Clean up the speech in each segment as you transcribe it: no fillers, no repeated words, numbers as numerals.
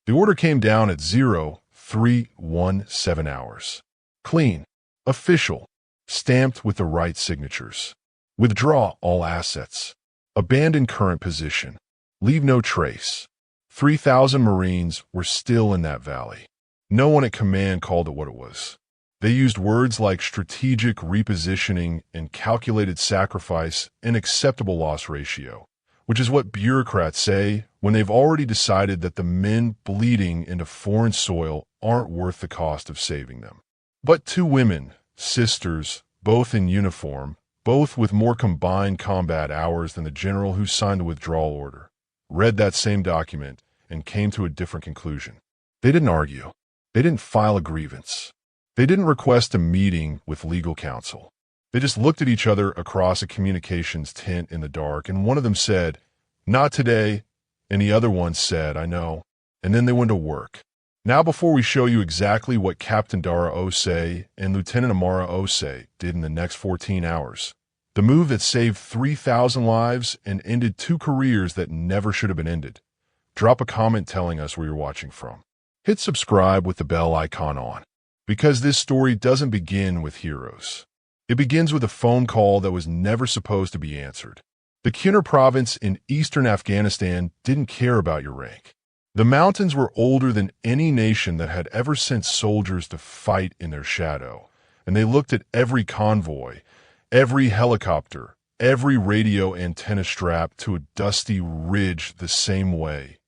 The order came down at 0317 hours. Clean. Official. Stamped with the right signatures. Withdraw all assets. Abandon current position. Leave no trace. 3,000 Marines were still in that valley. No one at command called it what it was. They used words like strategic repositioning and calculated sacrifice and acceptable loss ratio, which is what bureaucrats say when they've already decided that the men bleeding into foreign soil aren't worth the cost of saving them. But two women, sisters, both in uniform, both with more combined combat hours than the general who signed the withdrawal order, read that same document and came to a different conclusion. They didn't argue. They didn't file a grievance. They didn't request a meeting with legal counsel. They just looked at each other across a communications tent in the dark, and one of them said, "Not today," and the other one said, "I know." And then they went to work. Now, before we show you exactly what Captain Dara Osei and Lieutenant Amara Osei did in the next 14 hours, the move that saved 3,000 lives and ended two careers that never should have been ended, drop a comment telling us where you're watching from. Hit subscribe with the bell icon on, because this story doesn't begin with heroes. It begins with a phone call that was never supposed to be answered. The Kunar province in eastern Afghanistan didn't care about your rank. The mountains were older than any nation that had ever sent soldiers to fight in their shadow, and they looked at every convoy, every helicopter, every radio antenna strapped to a dusty ridge the same way.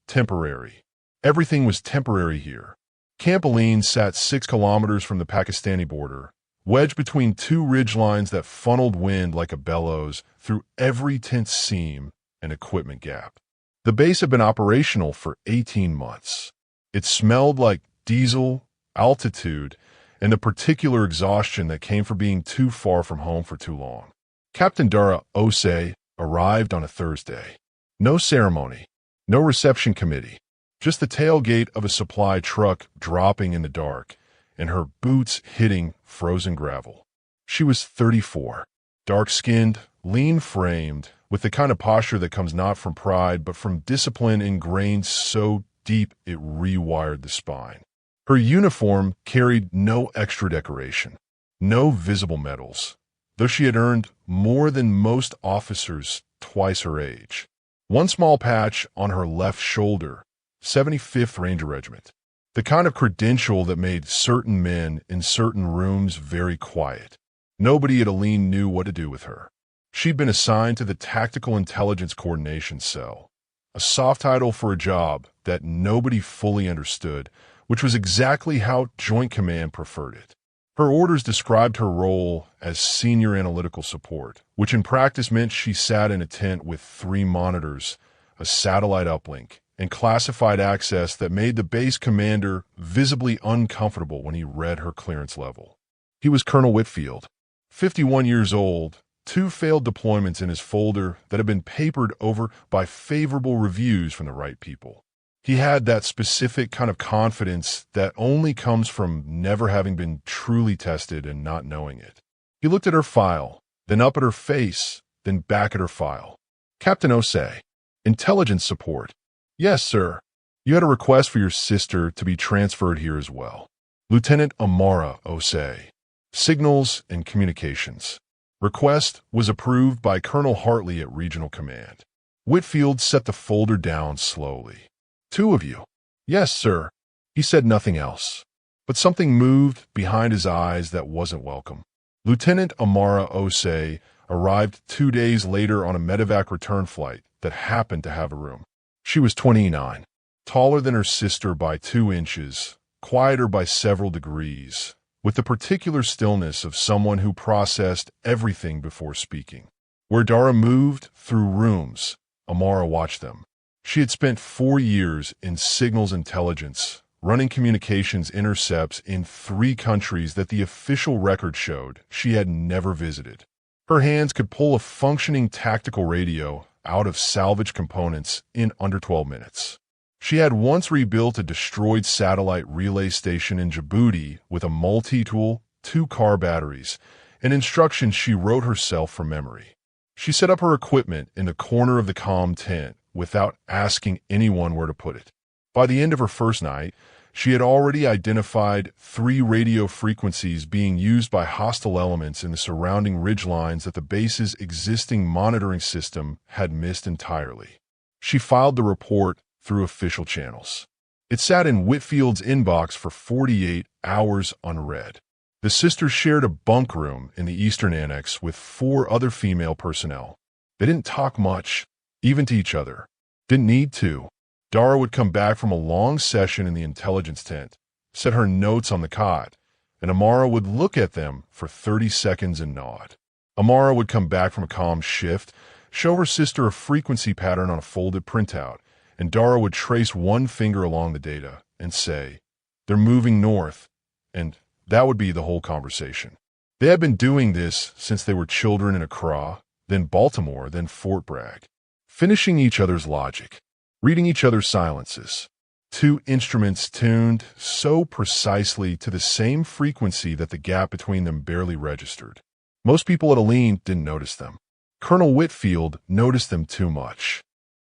Temporary. Everything was temporary here. Camp Aleen sat 6 kilometers from the Pakistani border, wedged between two ridgelines that funneled wind like a bellows through every tent seam and equipment gap. The base had been operational for 18 months. It smelled like diesel, altitude, and the particular exhaustion that came from being too far from home for too long. Captain Dara Osei arrived on a Thursday. No ceremony, no reception committee, just the tailgate of a supply truck dropping in the dark, and her boots hitting frozen gravel. She was 34, dark-skinned, lean-framed, with the kind of posture that comes not from pride but from discipline ingrained so deep it rewired the spine. Her uniform carried no extra decoration, no visible medals, though she had earned more than most officers twice her age. One small patch on her left shoulder, 75th Ranger Regiment, the kind of credential that made certain men in certain rooms very quiet. Nobody at Aleen knew what to do with her. She'd been assigned to the Tactical Intelligence Coordination Cell, a soft title for a job that nobody fully understood, which was exactly how Joint Command preferred it. Her orders described her role as senior analytical support, which in practice meant she sat in a tent with 3 monitors, a satellite uplink, and classified access that made the base commander visibly uncomfortable when he read her clearance level. He was Colonel Whitfield, 51 years old, 2 failed deployments in his folder that had been papered over by favorable reviews from the right people. He had that specific kind of confidence that only comes from never having been truly tested and not knowing it. He looked at her file, then up at her face, then back at her file. "Captain Osei, intelligence support." "Yes, sir. You had a request for your sister to be transferred here as well." "Lieutenant Amara Osei, signals and communications." Request was approved by Colonel Hartley at Regional Command. Whitfield set the folder down slowly. "2 of you." "Yes, sir." He said nothing else, but something moved behind his eyes that wasn't welcome. Lieutenant Amara Osei arrived 2 days later on a medevac return flight that happened to have a room. She was 29, taller than her sister by 2 inches, quieter by several degrees, with the particular stillness of someone who processed everything before speaking. Where Dara moved through rooms, Amara watched them. She had spent 4 years in signals intelligence, running communications intercepts in 3 countries that the official record showed she had never visited. Her hands could pull a functioning tactical radio out of salvage components in under 12 minutes. She had once rebuilt a destroyed satellite relay station in Djibouti with a multi-tool, 2-car batteries, and instructions she wrote herself from memory. She set up her equipment in the corner of the comm tent without asking anyone where to put it. By the end of her first night, she had already identified 3 radio frequencies being used by hostile elements in the surrounding ridgelines that the base's existing monitoring system had missed entirely. She filed the report through official channels. It sat in Whitfield's inbox for 48 hours unread. The sisters shared a bunk room in the Eastern Annex with 4 other female personnel. They didn't talk much, even to each other. Didn't need to. Dara would come back from a long session in the intelligence tent, set her notes on the cot, and Amara would look at them for 30 seconds and nod. Amara would come back from a comm shift, show her sister a frequency pattern on a folded printout, and Dara would trace one finger along the data and say, "They're moving north," and that would be the whole conversation. They had been doing this since they were children in Accra, then Baltimore, then Fort Bragg, finishing each other's logic, reading each other's silences. 2 instruments tuned so precisely to the same frequency that the gap between them barely registered. Most people at Aline didn't notice them. Colonel Whitfield noticed them too much.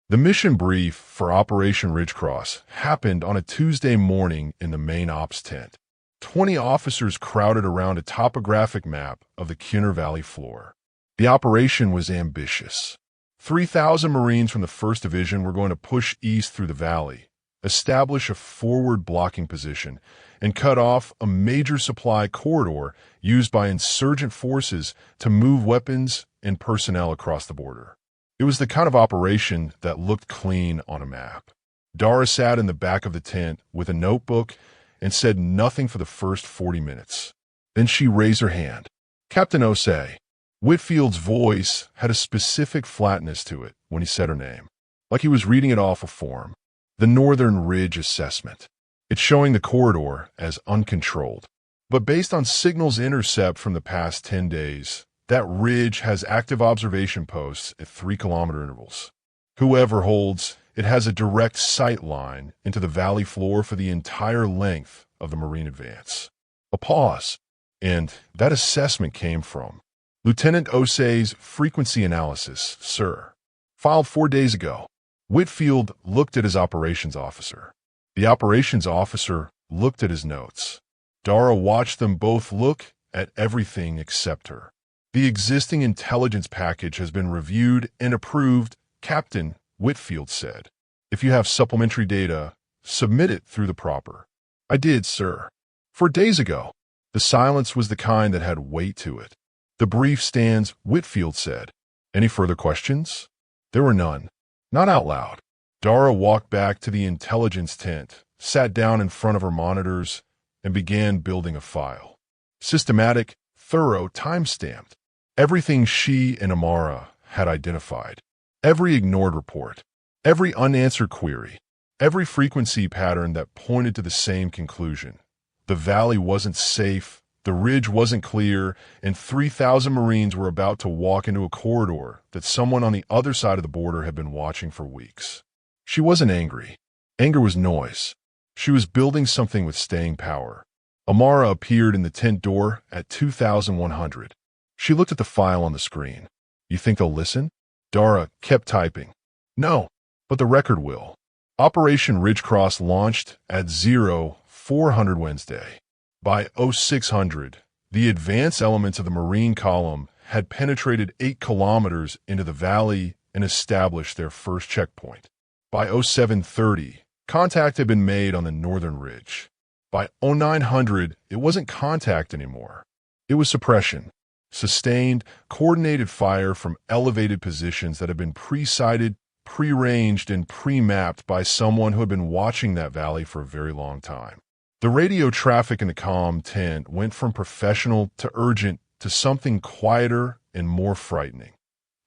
The mission brief for Operation Ridgecross happened on a Tuesday morning in the main ops tent. 20 officers crowded around a topographic map of the Cunner Valley floor. The operation was ambitious. 3,000 Marines from the 1st Division were going to push east through the valley, establish a forward blocking position, and cut off a major supply corridor used by insurgent forces to move weapons and personnel across the border. It was the kind of operation that looked clean on a map. Dara sat in the back of the tent with a notebook and said nothing for the first 40 minutes. Then she raised her hand. "Captain Osei." Whitfield's voice had a specific flatness to it when he said her name, like he was reading it off a form. "The Northern Ridge Assessment. It's showing the corridor as uncontrolled. But based on signals intercept from the past 10 days, that ridge has active observation posts at 3-kilometer intervals. Whoever holds it has a direct sight line into the valley floor for the entire length of the Marine advance." A pause, and that assessment came from Lieutenant Osei's frequency analysis, sir. Filed 4 days ago. Whitfield looked at his operations officer. The operations officer looked at his notes. Dara watched them both look at everything except her. "The existing intelligence package has been reviewed and approved," Captain Whitfield said. "If you have supplementary data, submit it through the proper." "I did, sir." 4 days ago. The silence was the kind that had weight to it. "The brief stands," Whitfield said. "Any further questions?" There were none. Not out loud. Dara walked back to the intelligence tent, sat down in front of her monitors, and began building a file. Systematic, thorough, time-stamped. Everything she and Amara had identified. Every ignored report. Every unanswered query. Every frequency pattern that pointed to the same conclusion. The valley wasn't safe. The ridge wasn't clear, and 3,000 Marines were about to walk into a corridor that someone on the other side of the border had been watching for weeks. She wasn't angry. Anger was noise. She was building something with staying power. Amara appeared in the tent door at 2100. She looked at the file on the screen. "You think they'll listen?" Dara kept typing. "No, but the record will." Operation Ridgecross launched at 0400 Wednesday. By 0600, the advance elements of the Marine column had penetrated 8 kilometers into the valley and established their first checkpoint. By 0730, contact had been made on the northern ridge. By 0900, it wasn't contact anymore. It was suppression. Sustained, coordinated fire from elevated positions that had been pre-sighted, pre-ranged, and pre-mapped by someone who had been watching that valley for a very long time. The radio traffic in the comm tent went from professional to urgent to something quieter and more frightening.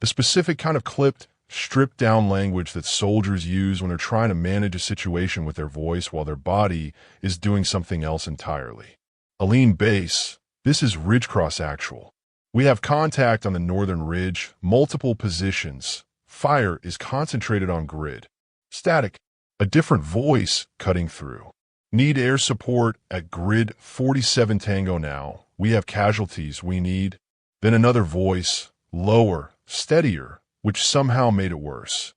The specific kind of clipped, stripped-down language that soldiers use when they're trying to manage a situation with their voice while their body is doing something else entirely. Aline Base, this is Ridgecross Actual. We have contact on the northern ridge, multiple positions. Fire is concentrated on grid. Static, a different voice cutting through. Need air support at grid 47 Tango now. We have casualties we need. Then another voice, lower, steadier, which somehow made it worse.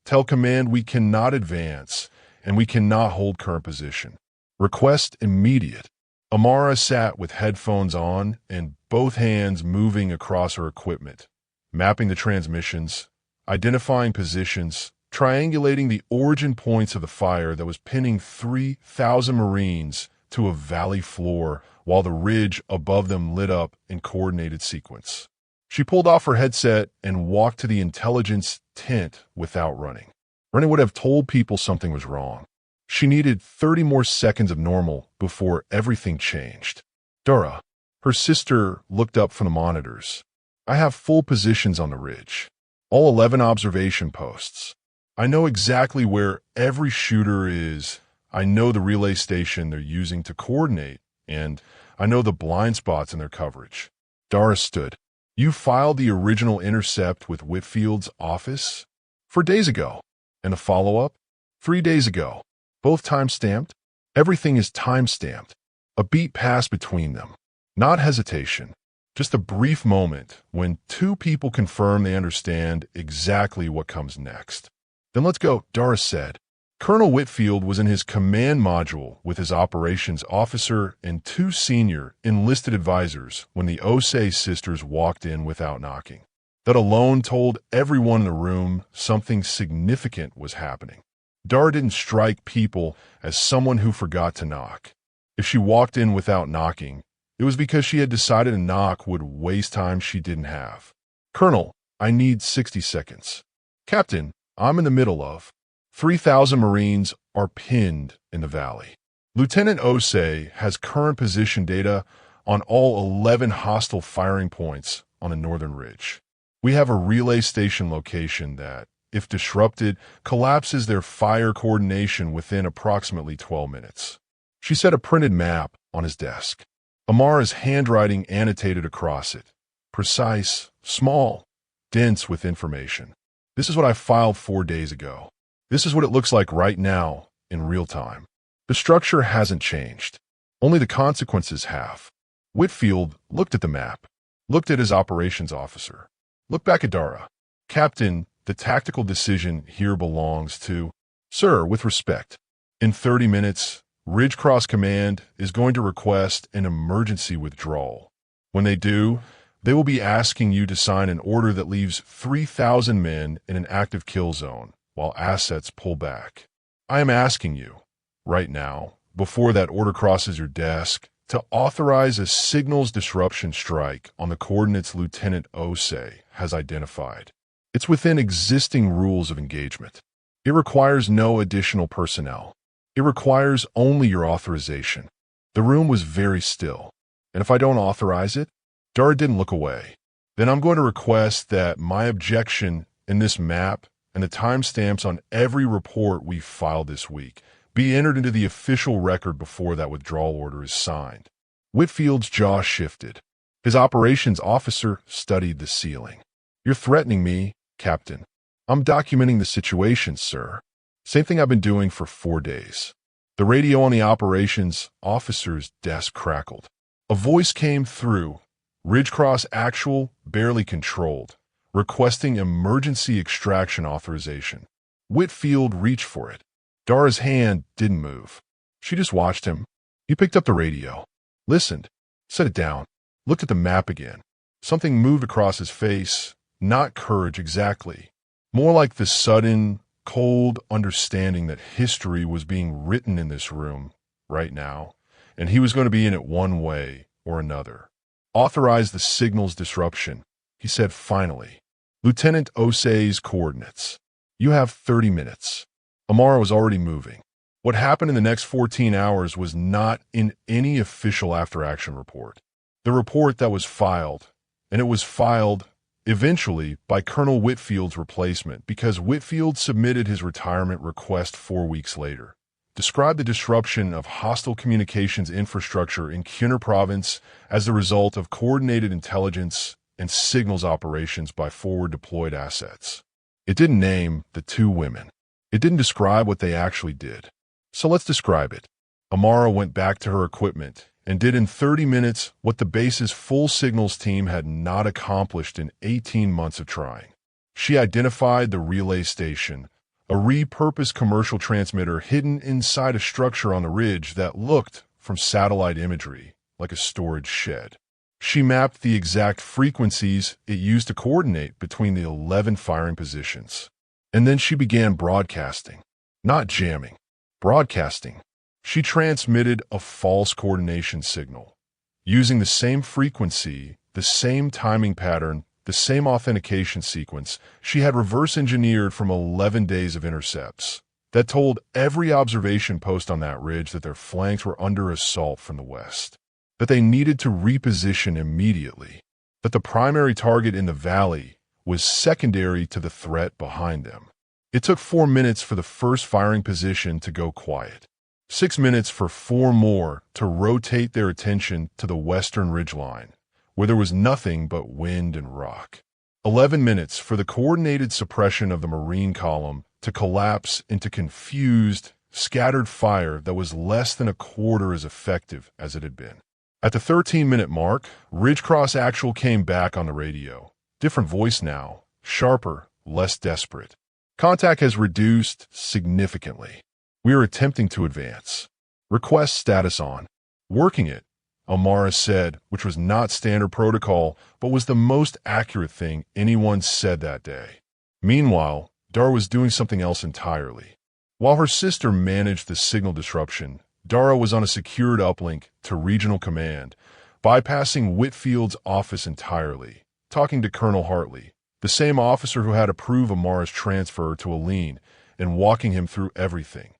Tell command we cannot advance, and we cannot hold current position. Request immediate. Amara sat with headphones on and both hands moving across her equipment, mapping the transmissions, identifying positions, triangulating the origin points of the fire that was pinning 3,000 Marines to a valley floor while the ridge above them lit up in coordinated sequence. She pulled off her headset and walked to the intelligence tent without running. Running would have told people something was wrong. She needed 30 more seconds of normal before everything changed. Dara, her sister, looked up from the monitors. I have full positions on the ridge. All 11 observation posts. I know exactly where every shooter is. I know the relay station they're using to coordinate, and I know the blind spots in their coverage. Dara stood. You filed the original intercept with Whitfield's office 4 days ago, and the follow-up 3 days ago. Both time-stamped? Everything is time-stamped. A beat passed between them. Not hesitation. Just a brief moment when two people confirm they understand exactly what comes next. Then let's go, Dara said. Colonel Whitfield was in his command module with his operations officer and 2 senior enlisted advisors when the Osei sisters walked in without knocking. That alone told everyone in the room something significant was happening. Dara didn't strike people as someone who forgot to knock. If she walked in without knocking, it was because she had decided a knock would waste time she didn't have. Colonel, I need 60 seconds. Captain, I'm in the middle of. 3,000 Marines are pinned in the valley. Lieutenant Osei has current position data on all 11 hostile firing points on the northern ridge. We have a relay station location that, if disrupted, collapses their fire coordination within approximately 12 minutes. She set a printed map on his desk. Amara's handwriting annotated across it. Precise, small, dense with information. This is what I filed 4 days ago. This is what it looks like right now, in real time. The structure hasn't changed. Only the consequences have. Whitfield looked at the map, looked at his operations officer, looked back at Dara. Captain, the tactical decision here belongs to, Sir, with respect. In 30 minutes, Ridgecross Command is going to request an emergency withdrawal. When they do, they will be asking you to sign an order that leaves 3,000 men in an active kill zone while assets pull back. I am asking you, right now, before that order crosses your desk, to authorize a signals disruption strike on the coordinates Lieutenant Osei has identified. It's within existing rules of engagement. It requires no additional personnel. It requires only your authorization. The room was very still, and if I don't authorize it, Dara didn't look away. Then I'm going to request that my objection in this map and the timestamps on every report we've filed this week be entered into the official record before that withdrawal order is signed. Whitfield's jaw shifted. His operations officer studied the ceiling. You're threatening me, Captain. I'm documenting the situation, sir. Same thing I've been doing for 4 days. The radio on the operations officer's desk crackled. A voice came through. Ridgecross Actual, barely controlled, requesting emergency extraction authorization. Whitfield reached for it. Dara's hand didn't move. She just watched him. He picked up the radio, listened, set it down, looked at the map again. Something moved across his face, not courage exactly, more like the sudden, cold understanding that history was being written in this room right now, and he was going to be in it one way or another. Authorize the signals disruption, he said finally. Lieutenant Osei's coordinates. You have 30 minutes. Amara was already moving. What happened in the next 14 hours was not in any official after-action report. The report that was filed, and it was filed eventually by Colonel Whitfield's replacement because Whitfield submitted his retirement request 4 weeks later, described the disruption of hostile communications infrastructure in Khyner province as the result of coordinated intelligence and signals operations by forward-deployed assets. It didn't name the 2 women. It didn't describe what they actually did. So let's describe it. Amara went back to her equipment and did in 30 minutes what the base's full signals team had not accomplished in 18 months of trying. She identified the relay station, a repurposed commercial transmitter hidden inside a structure on the ridge that looked, from satellite imagery, like a storage shed. She mapped the exact frequencies it used to coordinate between the 11 firing positions. And then she began broadcasting. Not jamming. Broadcasting. She transmitted a false coordination signal. Using the same frequency, the same timing pattern, the same authentication sequence, she had reverse engineered from 11 days of intercepts that told every observation post on that ridge that their flanks were under assault from the west, that they needed to reposition immediately, that the primary target in the valley was secondary to the threat behind them. It took 4 minutes for the first firing position to go quiet, 6 minutes for 4 more to rotate their attention to the western ridgeline, where there was nothing but wind and rock. 11 minutes for the coordinated suppression of the Marine column to collapse into confused, scattered fire that was less than a quarter as effective as it had been. At the 13-minute mark, Ridgecross Actual came back on the radio. Different voice now, sharper, less desperate. Contact has reduced significantly. We are attempting to advance. Request status on. Working it, Amara said, which was not standard protocol, but was the most accurate thing anyone said that day. Meanwhile, Dara was doing something else entirely. While her sister managed the signal disruption, Dara was on a secured uplink to Regional Command, bypassing Whitfield's office entirely, talking to Colonel Hartley, the same officer who had approved Amara's transfer to Aline, and walking him through everything.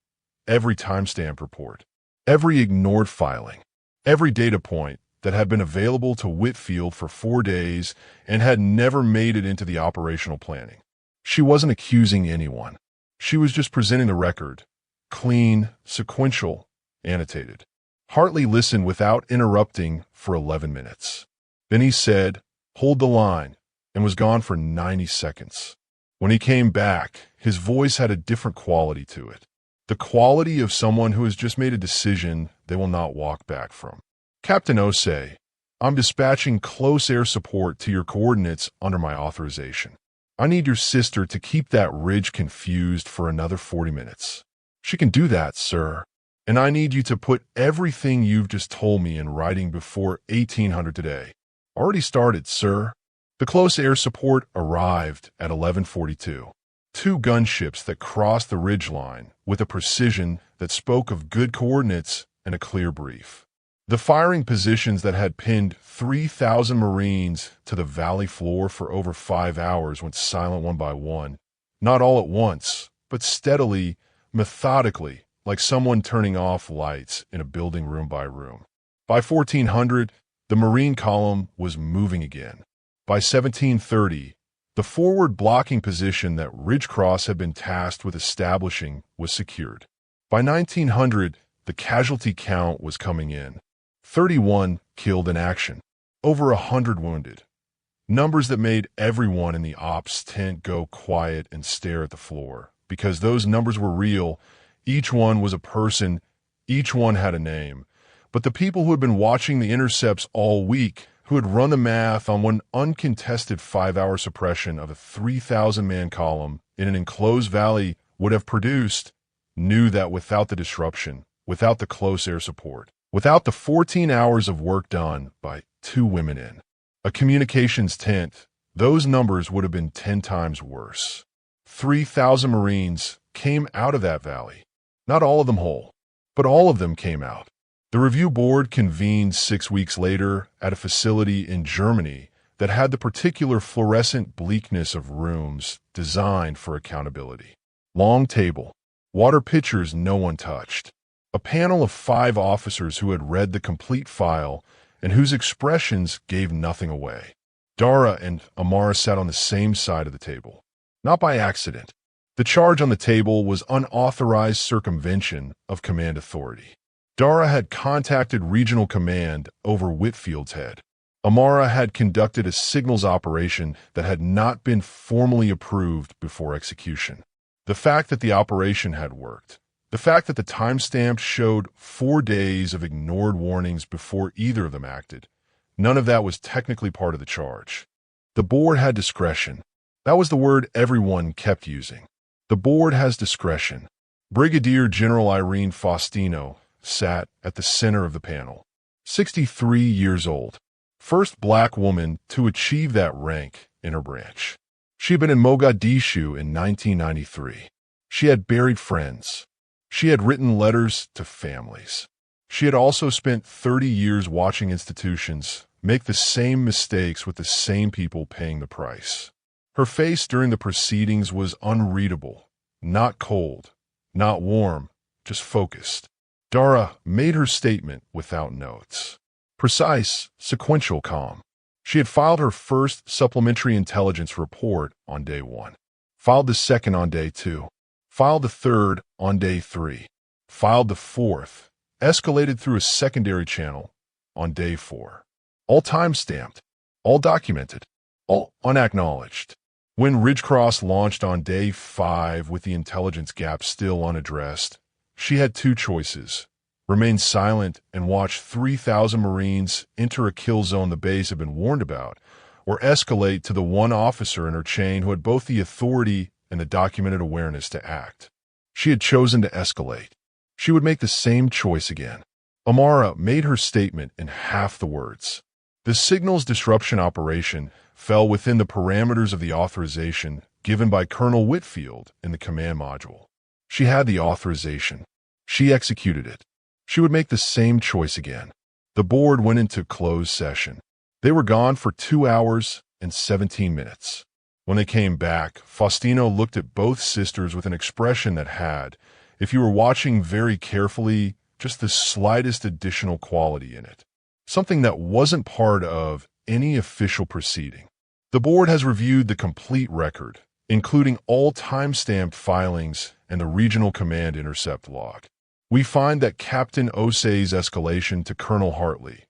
Every timestamp report, every ignored filing, every data point that had been available to Whitfield for 4 days and had never made it into the operational planning. She wasn't accusing anyone. She was just presenting the record, clean, sequential, annotated. Hartley listened without interrupting for 11 minutes. Then he said, "Hold the line," and was gone for 90 seconds. When he came back, his voice had a different quality to it. The quality of someone who has just made a decision they will not walk back from. "Captain Osei, I'm dispatching close air support to your coordinates under my authorization. I need your sister to keep that ridge confused for another 40 minutes. She can do that, sir. And I need you to put everything you've just told me in writing before 1800 today." "Already started, sir." The close air support arrived at 11:42. 2 gunships that crossed the ridgeline with a precision that spoke of good coordinates and a clear brief. The firing positions that had pinned 3,000 Marines to the valley floor for over 5 hours went silent one by one, not all at once, but steadily, methodically, like someone turning off lights in a building room by room. By 1400, the Marine column was moving again. By 1730, the forward blocking position that Ridgecross had been tasked with establishing was secured. By 1900, the casualty count was coming in. 31 killed in action, over 100 wounded. Numbers that made everyone in the ops tent go quiet and stare at the floor, because those numbers were real. Each one was a person, each one had a name. But the people who had been watching the intercepts all week, who had run the math on one uncontested 5-hour suppression of a 3,000-man column in an enclosed valley would have produced, knew that without the disruption, without the close air support, without the 14 hours of work done by 2 women in a communications tent, those numbers would have been 10 times worse. 3,000 Marines came out of that valley. Not all of them whole, but all of them came out. The review board convened 6 weeks later at a facility in Germany that had the particular fluorescent bleakness of rooms designed for accountability. Long table, water pitchers no one touched. A panel of 5 officers who had read the complete file and whose expressions gave nothing away. Dara and Amara sat on the same side of the table. Not by accident. The charge on the table was unauthorized circumvention of command authority. Dara had contacted Regional Command over Whitfield's head. Amara had conducted a signals operation that had not been formally approved before execution. The fact that the operation had worked, the fact that the timestamp showed 4 days of ignored warnings before either of them acted, none of that was technically part of the charge. The board had discretion. That was the word everyone kept using. The board has discretion. Brigadier General Irene Faustino sat at the center of the panel. 63 years old. First black woman to achieve that rank in her branch. She had been in Mogadishu in 1993. She had buried friends. She had written letters to families. She had also spent 30 years watching institutions make the same mistakes with the same people paying the price. Her face during the proceedings was unreadable, not cold, not warm, just focused. Dara made her statement without notes. Precise, sequential calm. She had filed her first supplementary intelligence report on day 1, filed the second on day 2, filed the third on day 3, filed the fourth, escalated through a secondary channel on day 4. All time-stamped, all documented, all unacknowledged. When Ridgecross launched on day 5 with the intelligence gap still unaddressed, she had two choices: remain silent and watch 3,000 Marines enter a kill zone the base had been warned about, or escalate to the one officer in her chain who had both the authority and the documented awareness to act. She had chosen to escalate. She would make the same choice again. Amara made her statement in half the words. The signals disruption operation fell within the parameters of the authorization given by Colonel Whitfield in the command module. She had the authorization. She executed it. She would make the same choice again. The board went into closed session. They were gone for 2 hours and 17 minutes. When they came back, Faustino looked at both sisters with an expression that had, if you were watching very carefully, just the slightest additional quality in it. Something that wasn't part of any official proceeding. The board has reviewed the complete record, including all time-stamped filings and the regional command intercept log. We find that Captain Osei's escalation to Colonel Hartley,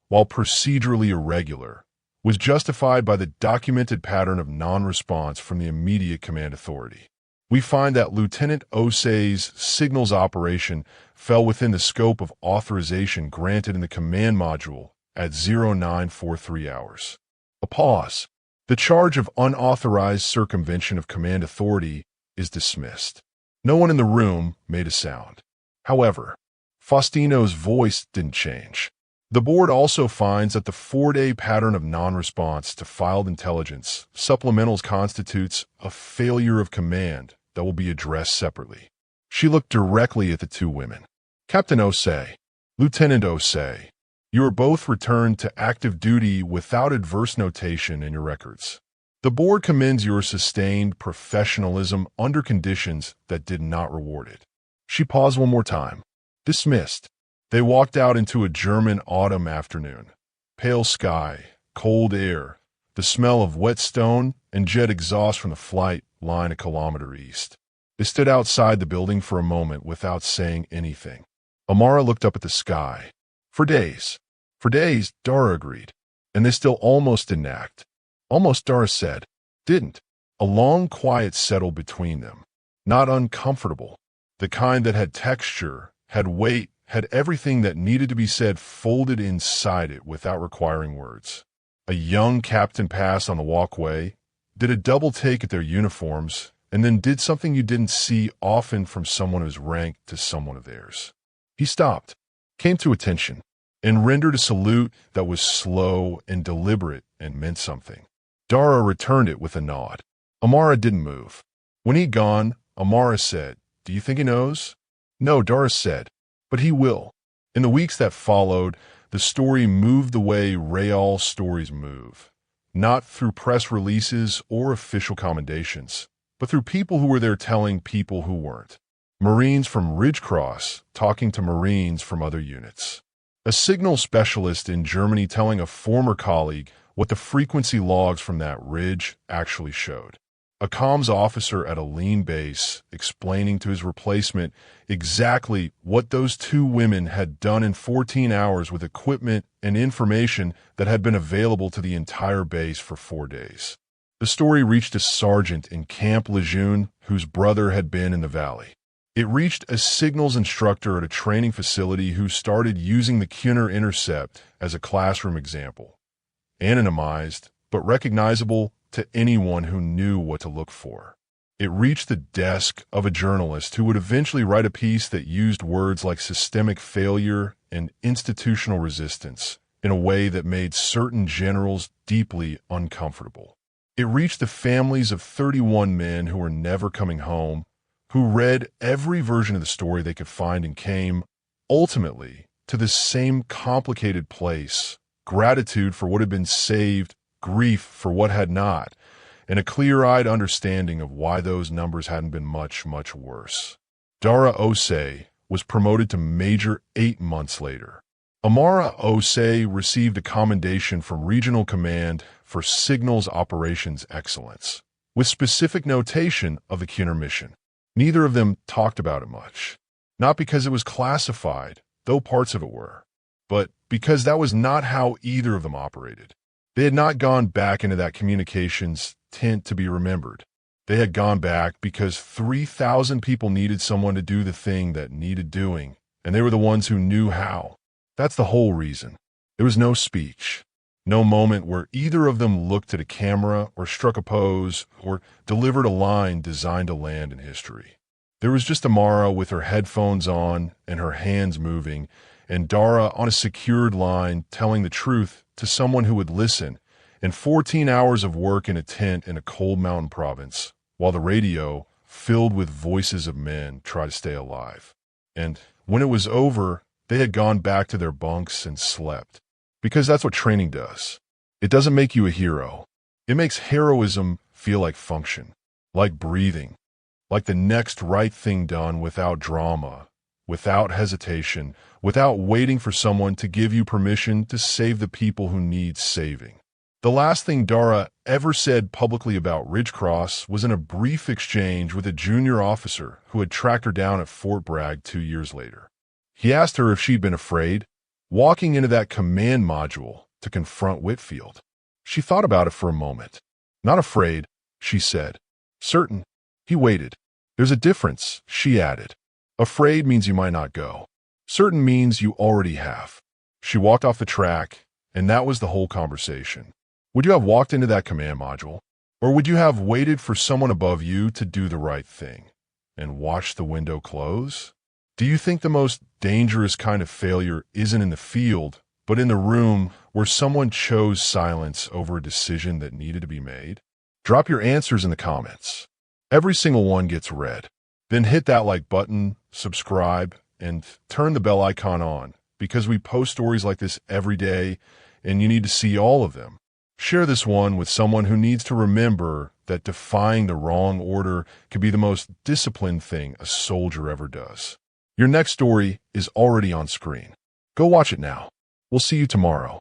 while procedurally irregular, was justified by the documented pattern of non-response from the immediate command authority. We find that Lieutenant Osei's signals operation fell within the scope of authorization granted in the command module at 0943 hours. A pause. The charge of unauthorized circumvention of command authority is dismissed. No one in the room made a sound. However, Faustino's voice didn't change. The board also finds that the 4-day pattern of non-response to filed intelligence supplementals constitutes a failure of command that will be addressed separately. She looked directly at the two women. Captain Osei, Lieutenant Osei, you are both returned to active duty without adverse notation in your records. The board commends your sustained professionalism under conditions that did not reward it. She paused one more time. Dismissed. They walked out into a German autumn afternoon. Pale sky, cold air, the smell of wet stone and jet exhaust from the flight line a kilometer east. They stood outside the building for a moment without saying anything. Amara looked up at the sky. For days, Dara agreed. And they still almost didn't act. Almost, Dara said. Didn't. A long quiet settled between them. Not uncomfortable. The kind that had texture, had weight, had everything that needed to be said folded inside it without requiring words. A young captain passed on the walkway, did a double take at their uniforms, and then did something you didn't see often from someone of his rank to someone of theirs. He stopped, came to attention, and rendered a salute that was slow and deliberate and meant something. Dara returned it with a nod. Amara didn't move. When he'd gone, Amara said, "Do you think he knows?" "No," Dara said, "but he will." In the weeks that followed, the story moved the way Real stories move. Not through press releases or official commendations, but through people who were there telling people who weren't. Marines from Ridgecross talking to Marines from other units. A signal specialist in Germany telling a former colleague what the frequency logs from that ridge actually showed. A comms officer at a lean base explaining to his replacement exactly what those two women had done in 14 hours with equipment and information that had been available to the entire base for 4 days. The story reached a sergeant in Camp Lejeune whose brother had been in the valley. It reached a signals instructor at a training facility who started using the Kuhner intercept as a classroom example. Anonymized, but recognizable to anyone who knew what to look for. It reached the desk of a journalist who would eventually write a piece that used words like systemic failure and institutional resistance in a way that made certain generals deeply uncomfortable. It reached the families of 31 men who were never coming home, who read every version of the story they could find and came, ultimately, to this same complicated place: gratitude for what had been saved, grief for what had not, and a clear-eyed understanding of why those numbers hadn't been much, much worse. Dara Osei was promoted to Major 8 months later. Amara Osei received a commendation from Regional Command for Signals Operations Excellence, with specific notation of the Kunar mission. Neither of them talked about it much. Not because it was classified, though parts of it were, but because that was not how either of them operated. They had not gone back into that communications tent to be remembered. They had gone back because 3,000 people needed someone to do the thing that needed doing, and they were the ones who knew how. That's the whole reason. There was no speech, no moment where either of them looked at a camera or struck a pose or delivered a line designed to land in history. There was just Amara with her headphones on and her hands moving, and Dara on a secured line telling the truth to someone who would listen, and 14 hours of work in a tent in a cold mountain province, while the radio, filled with voices of men, tried to stay alive. And when it was over, they had gone back to their bunks and slept. Because that's what training does. It doesn't make you a hero. It makes heroism feel like function, like breathing, like the next right thing done without drama, without hesitation, without waiting for someone to give you permission to save the people who need saving. The last thing Dara ever said publicly about Ridgecross was in a brief exchange with a junior officer who had tracked her down at Fort Bragg 2 years later. He asked her if she'd been afraid, walking into that command module to confront Whitfield. She thought about it for a moment. Not afraid, she said. Certain. He waited. There's a difference, she added. Afraid means you might not go. Certain means you already have. She walked off the track, and that was the whole conversation. Would you have walked into that command module? Or would you have waited for someone above you to do the right thing and watched the window close? Do you think the most dangerous kind of failure isn't in the field, but in the room where someone chose silence over a decision that needed to be made? Drop your answers in the comments. Every single one gets read. Then hit that like button, subscribe, and turn the bell icon on, because we post stories like this every day, and you need to see all of them. Share this one with someone who needs to remember that defying the wrong order can be the most disciplined thing a soldier ever does. Your next story is already on screen. Go watch it now. We'll see you tomorrow.